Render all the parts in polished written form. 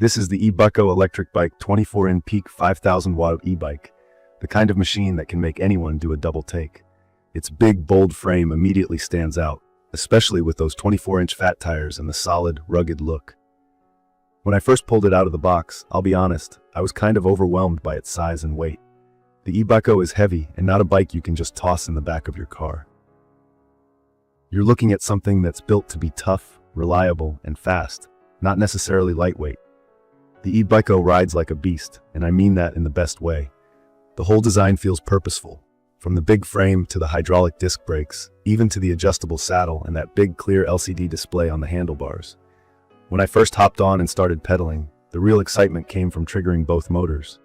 This is the EBycco Electric Bike 24in peak 5000W e-bike, the kind of machine that can make anyone do a double take. Its big, bold frame immediately stands out, especially with those 24-inch fat tires and the solid, rugged look. When I first pulled it out of the box, I'll be honest, I was kind of overwhelmed by its size and weight. The EBycco is heavy and not a bike you can just toss in the back of your car. You're looking at something that's built to be tough, reliable, and fast, not necessarily lightweight. The EBycco rides like a beast, and I mean that in the best way. The whole design feels purposeful, from the big frame to the hydraulic disc brakes, even to the adjustable saddle and that big clear LCD display on the handlebars. When I first hopped on and started pedaling, the real excitement came from triggering both motors.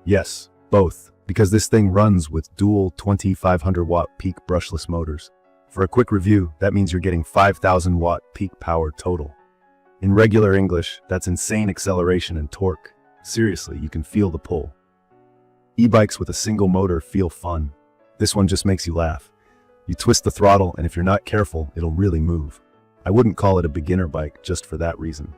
Yes, both, because this thing runs with dual 2500-watt peak brushless motors. For a quick review, that means you're getting 5000-watt peak power total. In regular English, that's insane acceleration and torque. Seriously, you can feel the pull. E-bikes with a single motor feel fun. This one just makes you laugh. You twist the throttle, and if you're not careful, it'll really move. I wouldn't call it a beginner bike just for that reason.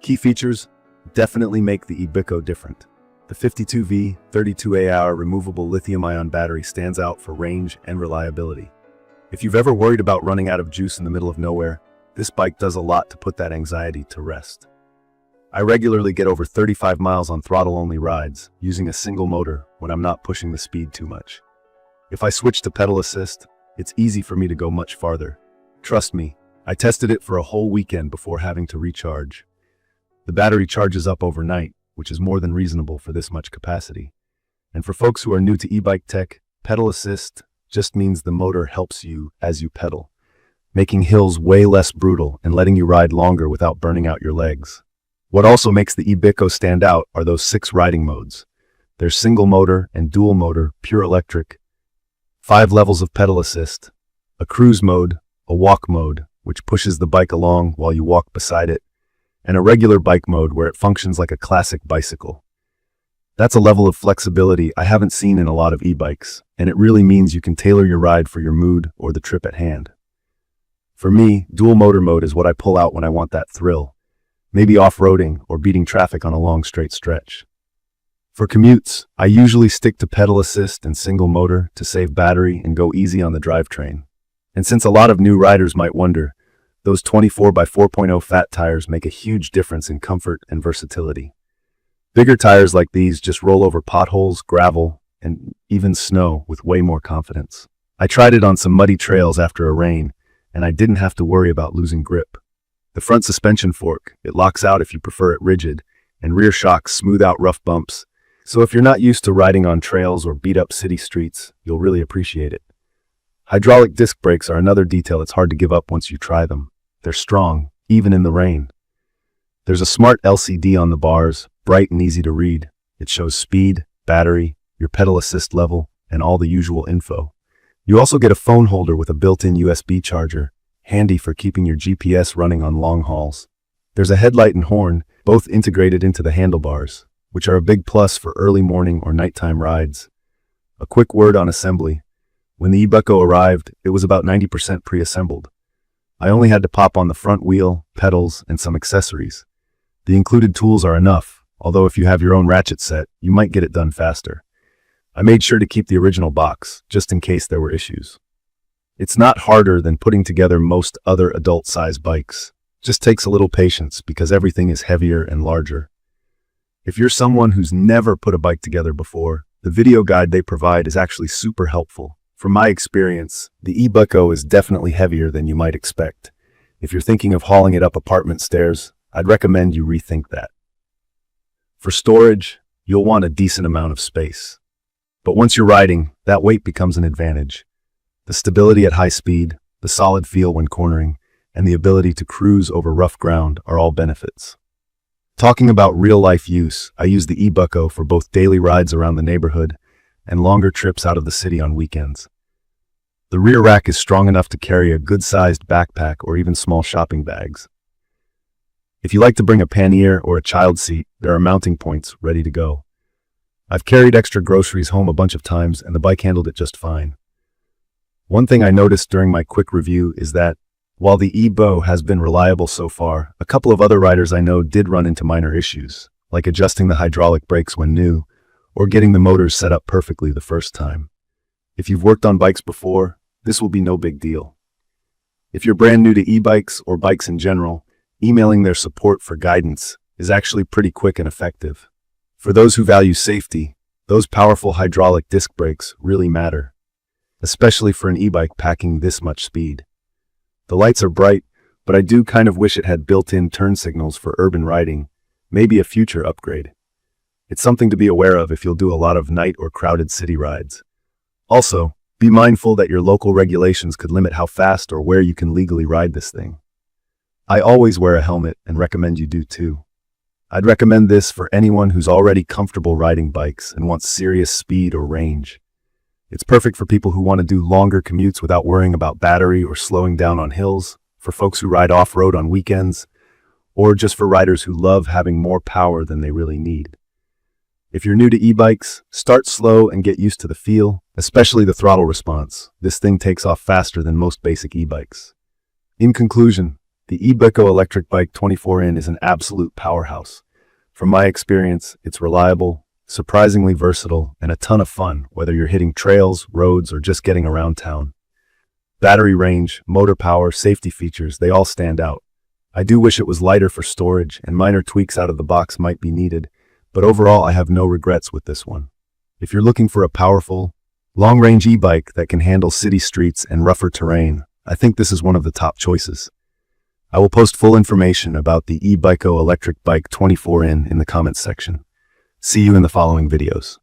Key features definitely make the EBycco different. The 52V 32Ah removable lithium-ion battery stands out for range and reliability. If you've ever worried about running out of juice in the middle of nowhere, this bike does a lot to put that anxiety to rest. I regularly get over 35 miles on throttle-only rides, using a single motor when I'm not pushing the speed too much. If I switch to pedal assist, it's easy for me to go much farther. Trust me, I tested it for a whole weekend before having to recharge. The battery charges up overnight, which is more than reasonable for this much capacity. And for folks who are new to e-bike tech, pedal assist just means the motor helps you as you pedal, making hills way less brutal and letting you ride longer without burning out your legs. What also makes the EBycco stand out are those 6 riding modes. There's single motor and dual motor, pure electric, 5 levels of pedal assist, a cruise mode, a walk mode, which pushes the bike along while you walk beside it, and a regular bike mode where it functions like a classic bicycle. That's a level of flexibility I haven't seen in a lot of e-bikes, and it really means you can tailor your ride for your mood or the trip at hand. For me, dual motor mode is what I pull out when I want that thrill, maybe off-roading or beating traffic on a long straight stretch. For commutes, I usually stick to pedal assist and single motor to save battery and go easy on the drivetrain. And since a lot of new riders might wonder, those 24x4.0 fat tires make a huge difference in comfort and versatility. Bigger tires like these just roll over potholes, gravel, and even snow with way more confidence. I tried it on some muddy trails after a rain, and I didn't have to worry about losing grip. The front suspension fork, it locks out if you prefer it rigid, and rear shocks smooth out rough bumps. So if you're not used to riding on trails or beat-up city streets, you'll really appreciate it. Hydraulic disc brakes are another detail it's hard to give up once you try them. They're strong, even in the rain. There's a smart LCD on the bars, bright and easy to read. It shows speed, battery, your pedal assist level, and all the usual info. You also get a phone holder with a built-in USB charger, handy for keeping your GPS running on long hauls. There's a headlight and horn, both integrated into the handlebars, which are a big plus for early morning or nighttime rides. A quick word on assembly. When the EBycco arrived, it was about 90% pre-assembled. I only had to pop on the front wheel, pedals, and some accessories. The included tools are enough, although if you have your own ratchet set, you might get it done faster. I made sure to keep the original box, just in case there were issues. It's not harder than putting together most other adult-size bikes. Just takes a little patience because everything is heavier and larger. If you're someone who's never put a bike together before, the video guide they provide is actually super helpful. From my experience, the EBycco is definitely heavier than you might expect. If you're thinking of hauling it up apartment stairs, I'd recommend you rethink that. For storage, you'll want a decent amount of space. But once you're riding, that weight becomes an advantage. The stability at high speed, the solid feel when cornering, and the ability to cruise over rough ground are all benefits. Talking about real-life use, I use the EBycco for both daily rides around the neighborhood and longer trips out of the city on weekends. The rear rack is strong enough to carry a good-sized backpack or even small shopping bags. If you like to bring a pannier or a child seat, there are mounting points ready to go. I've carried extra groceries home a bunch of times and the bike handled it just fine. One thing I noticed during my quick review is that While the e-bow has been reliable so far, a couple of other riders I know did run into minor issues, like adjusting the hydraulic brakes when new, or getting the motors set up perfectly the first time. If you've worked on bikes before, this will be no big deal. If you're brand new to e-bikes or bikes in general, emailing their support for guidance is actually pretty quick and effective. For those who value safety, those powerful hydraulic disc brakes really matter, especially for an e-bike packing this much speed. The lights are bright, but I do kind of wish it had built-in turn signals for urban riding, maybe a future upgrade. It's something to be aware of if you'll do a lot of night or crowded city rides. Also, be mindful that your local regulations could limit how fast or where you can legally ride this thing. I always wear a helmet and recommend you do too. I'd recommend this for anyone who's already comfortable riding bikes and wants serious speed or range. It's perfect for people who want to do longer commutes without worrying about battery or slowing down on hills, for folks who ride off-road on weekends, or just for riders who love having more power than they really need. If you're new to e-bikes, start slow and get used to the feel, especially the throttle response. This thing takes off faster than most basic e-bikes. In conclusion, the EBycco Electric Bike 24in is an absolute powerhouse. From my experience, it's reliable, surprisingly versatile, and a ton of fun, whether you're hitting trails, roads, or just getting around town. Battery range, motor power, safety features, they all stand out. I do wish it was lighter for storage, and minor tweaks out of the box might be needed, but overall I have no regrets with this one. If you're looking for a powerful, long-range e-bike that can handle city streets and rougher terrain, I think this is one of the top choices. I will post full information about the EBycco Electric Bike 24in the comments section. See you in the following videos.